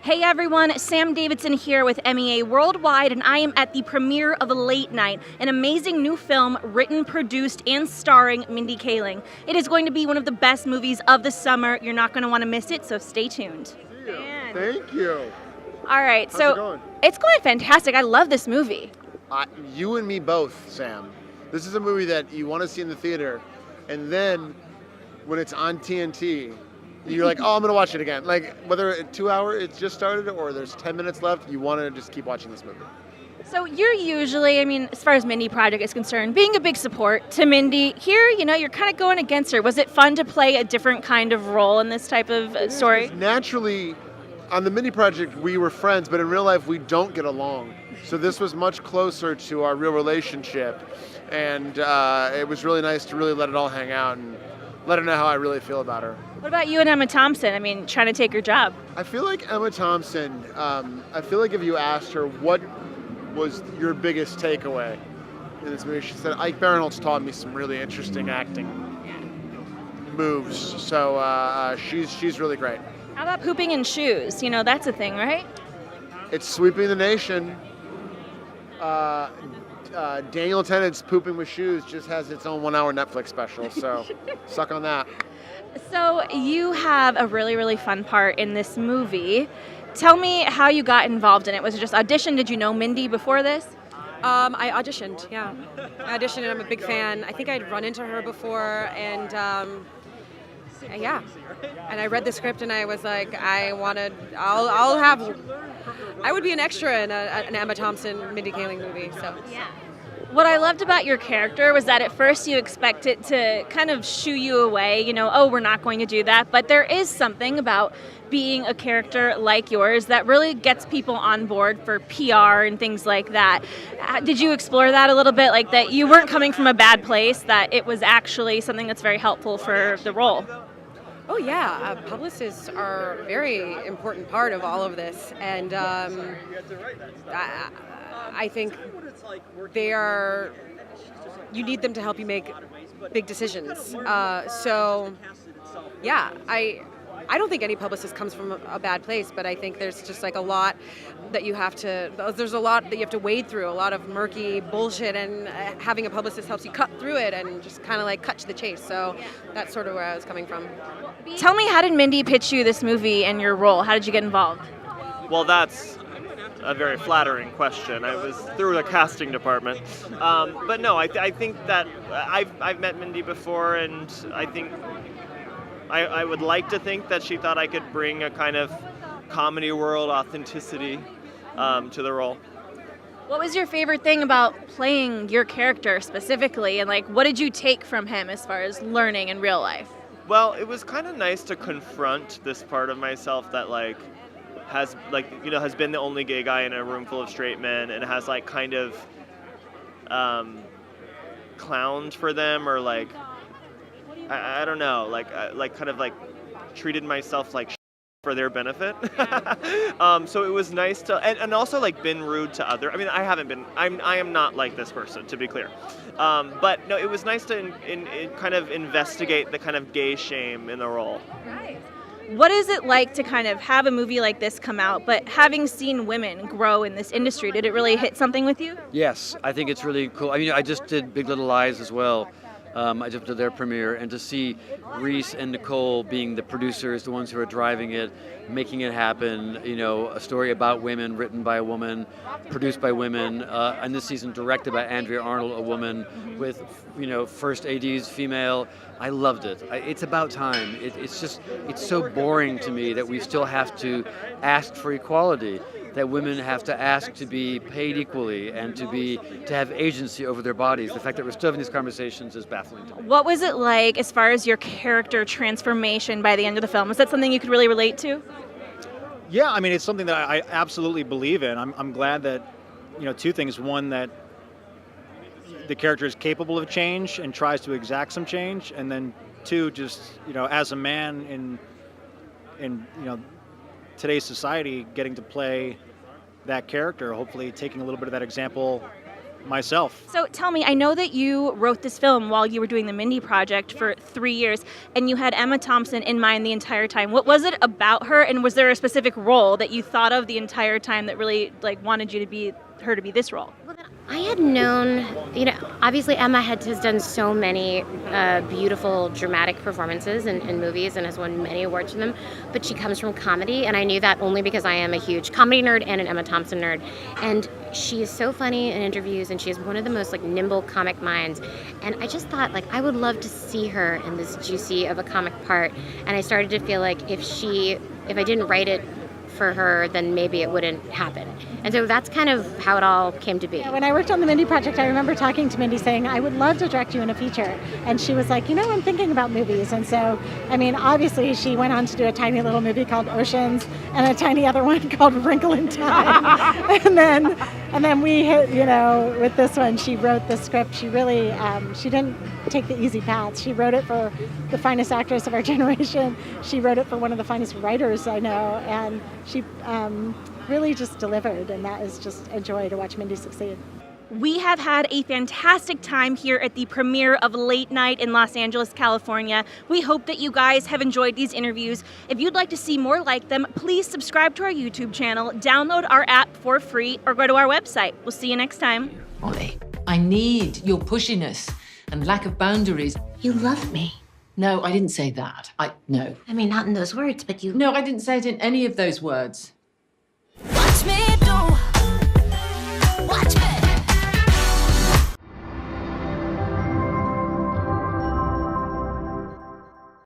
Hey everyone, Sam Davidson here with MEA Worldwide, and I am at the premiere of Late Night, an amazing new film written, produced, and starring Mindy Kaling. It is going to be one of the best movies of the summer. You're not going to want to miss it, so stay tuned. Thank you. All right, How's it going? It's going fantastic. I love this movie. You and me both, Sam. This is a movie that you want to see in the theater, and then when it's on TNT, you're like, oh, I'm going to watch it again. Like, whether it's 2 hours, it's just started, or there's 10 minutes left, you want to just keep watching this movie. So you're usually, as far as Mindy Project is concerned, being a big support to Mindy. Here, you're kind of going against her. Was it fun to play a different kind of role in this type of story? Naturally, on the Mindy Project, we were friends, but in real life, we don't get along. So this was much closer to our real relationship, and it was really nice to really let it all hang out and let her know how I really feel about her. What about you and Emma Thompson? Trying to take her job. I feel like Emma Thompson, I feel like if you asked her what was your biggest takeaway in this movie, she said, Ike Barinholtz taught me some really interesting acting moves. So she's really great. How about pooping in shoes? That's a thing, right? It's sweeping the nation. Daniel Tennant's Pooping with Shoes just has its own 1 hour Netflix special, so suck on that. So you have a really, really fun part in this movie. Tell me how you got involved in it. Was it just audition? Did you know Mindy before this? I auditioned, yeah. I auditioned and I'm a big fan. I think I'd run into her before and yeah. And I read the script and I was like, I would be an extra in an Emma Thompson, Mindy Kaling movie, so. Yeah. What I loved about your character was that at first you expect it to kind of shoo you away, oh, we're not going to do that. But there is something about being a character like yours that really gets people on board for PR and things like that. Did you explore that a little bit, like that you weren't coming from a bad place, that it was actually something that's very helpful for the role? Oh yeah, publicists are a very important part of all of this, and I think you need them to help you make big decisions. So yeah, I don't think any publicist comes from a bad place, but I think there's just like a lot that you have to wade through, a lot of murky bullshit, and having a publicist helps you cut through it and just kind of like cut to the chase. So that's sort of where I was coming from. Tell me, how did Mindy pitch you this movie and your role? How did you get involved? Well, that's a very flattering question. I was through the casting department. But no, I think that I've met Mindy before, and I think I would like to think that she thought I could bring a kind of comedy world authenticity to the role. What was your favorite thing about playing your character specifically, and what did you take from him as far as learning in real life? Well, it was kind of nice to confront this part of myself that has been the only gay guy in a room full of straight men, and has kind of clowned for them, or I don't know, kind of treated myself like for their benefit. So it was nice to, and also been rude to other. I haven't been. I am not like this person, to be clear. But no, it was nice to kind of investigate the kind of gay shame in the role. Right. What is it like to kind of have a movie like this come out, but having seen women grow in this industry, did it really hit something with you? Yes, I think it's really cool. I just did Big Little Lies as well. I just did their premiere, and to see Reese and Nicole being the producers, the ones who are driving it, making it happen, a story about women, written by a woman, produced by women, and this season directed by Andrea Arnold, a woman, with, first ADs, female. I loved it. It's about time. It's so boring to me that we still have to ask for equality, that women have to ask to be paid equally and to have agency over their bodies. The fact that we're still having these conversations is baffling to me. What was it like as far as your character transformation by the end of the film? Was that something you could really relate to? Yeah, it's something that I absolutely believe in. I'm glad that, two things. One, that the character is capable of change and tries to exact some change, and then two, just, as a man in today's society, getting to play that character, hopefully taking a little bit of that example myself. So tell me, I know that you wrote this film while you were doing the Mindy Project for 3 years, and you had Emma Thompson in mind the entire time. What was it about her, and was there a specific role that you thought of the entire time that really wanted you to be her to be this role? I had known, obviously Emma has done so many beautiful dramatic performances in movies and has won many awards for them, but she comes from comedy, and I knew that only because I am a huge comedy nerd and an Emma Thompson nerd. And she is so funny in interviews, and she is one of the most nimble comic minds. And I just thought I would love to see her in this juicy of a comic part. And I started to feel like if I didn't write it for her, then maybe it wouldn't happen. And so that's kind of how it all came to be. When I worked on the Mindy Project, I remember talking to Mindy saying, I would love to direct you in a feature. And she was like, I'm thinking about movies. And so, obviously she went on to do a tiny little movie called Oceans and a tiny other one called Wrinkle in Time. and then we hit, with this one, she wrote the script. She really, she didn't take the easy path. She wrote it for the finest actress of our generation. She wrote it for one of the finest writers I know. And she really just delivered, and that is just a joy to watch Mindy succeed. We have had a fantastic time here at the premiere of Late Night in Los Angeles, California. We hope that you guys have enjoyed these interviews. If you'd like to see more like them, please subscribe to our YouTube channel, download our app for free, or go to our website. We'll see you next time. Ollie, I need your pushiness and lack of boundaries. You love me. No, I didn't say that. No. Not in those words, but you... No, I didn't say it in any of those words. Watch me do